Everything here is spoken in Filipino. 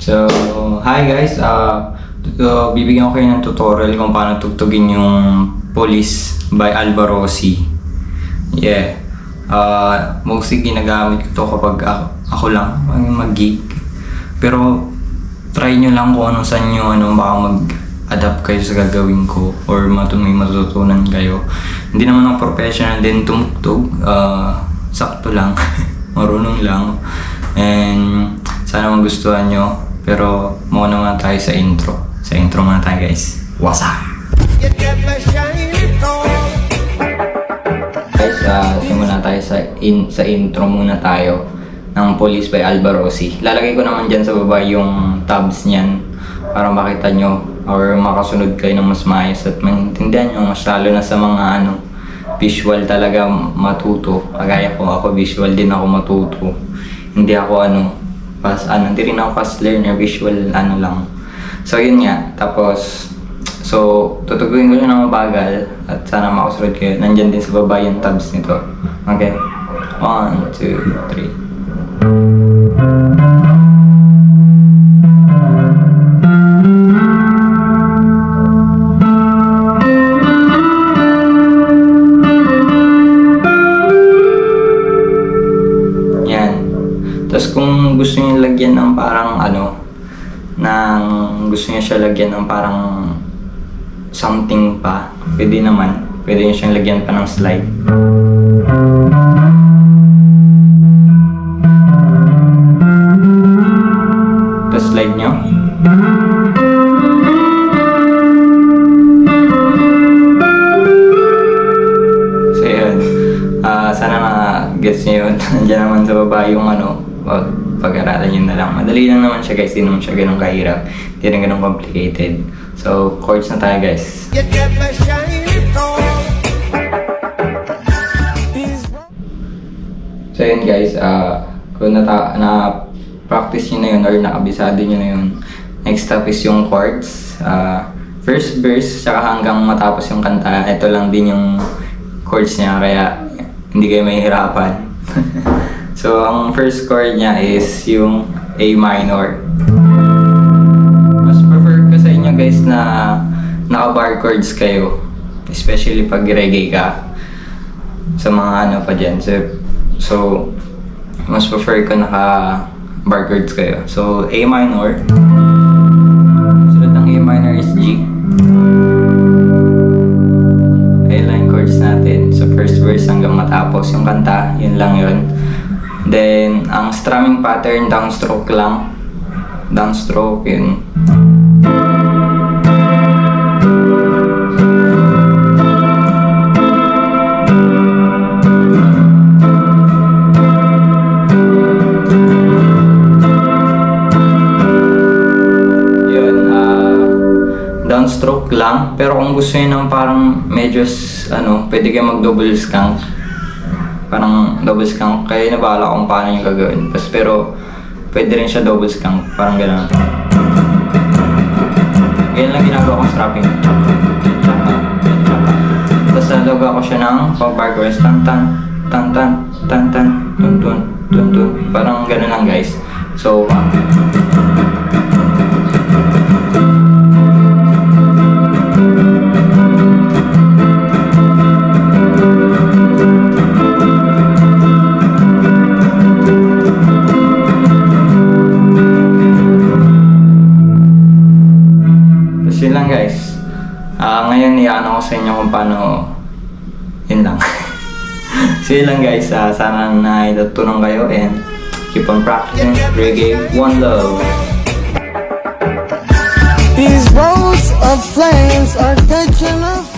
So, hi guys. Bibigyan ko kayo ng tutorial kung paano tugtugin yung Police by Alba Rossi. Yeah. Mostly ginagamit ko to kapag ako lang mag-gig. Pero try nyo lang kung ano saan nyo baka mag-adapt kayo sa gagawin ko or may matutunan kayo. Hindi naman ako professional din tumugtog. Sakto lang. Marunong lang. And sana magustuhan nyo. Pero muna muna tayo sa intro. Sa intro muna tayo guys. What's up? Guys, simula tayo sa intro muna tayo ng Police by Alba Rossi. Lalagay ko naman dyan sa baba yung tabs niyan para makita nyo or makasunod kayo ng mas maayos at maintindihan nyo mas lalo na sa mga visual talaga matuto. Kagaya ko, ako visual din ako matuto. Hindi ako hindi rin ako fast learner, visual lang. So yun nga, tapos tutugugin ko siya ng mabagal at sana makasunod kayo. Nandyan din sa baba yung tabs nito. Okay? 1, 2, 3. Tapos kung gusto niyo lagyan ng parang gusto niyo siya lagyan ng parang something pa, pwede naman. Pwede niyo siyang lagyan pa ng slide. Tapos slide niyo. So yun. Sana gets niyo yun. Nandiyan naman sa baba yung pag-aralan yun na lang. Madali lang naman siya guys, hindi naman siya ganun kahirap. Hindi rin ganun complicated. So, chords na tayo guys. So yun guys, kung na-practice nyo na yun or nakabisado nyo na yun, next step is yung chords. First verse, saka hanggang matapos yung kanta, ito lang din yung chords niya, kaya hindi kayo mahihirapan. So, ang first chord niya is yung A minor. Mas prefer ko sa inyo guys na naka-bar chords kayo. Especially pag reggae ka. Sa mga pa dyan. So, mas prefer ko naka-bar chords kayo. So, A minor. Sunod ng A minor is G. A-line chords natin. So, first verse hanggang matapos yung kanta. Yun lang yun. Then, ang strumming pattern, downstroke lang. Downstroke, yun. Downstroke lang. Pero kung gusto nyo ng parang medyo, pwede kayo mag-double skunk. Parang double skunk, kaya nabahala kung paano yung gagawin. Pero pwede rin siya double skunk, parang gano'n. Ganyan lang ginagawa kong strapping. Tapos nalagawa ko siya ng pag-bar chorus. Tan-tan, tan-tan, tan-tan, tun-tun, tun-tun. Parang gano'n lang guys. So, yun lang guys. Ngayon ko sa inyo kung paano yun lang. So yun lang guys. Sana natutunan kayo and keep on practicing reggae. One love. These roads of flames are catching up.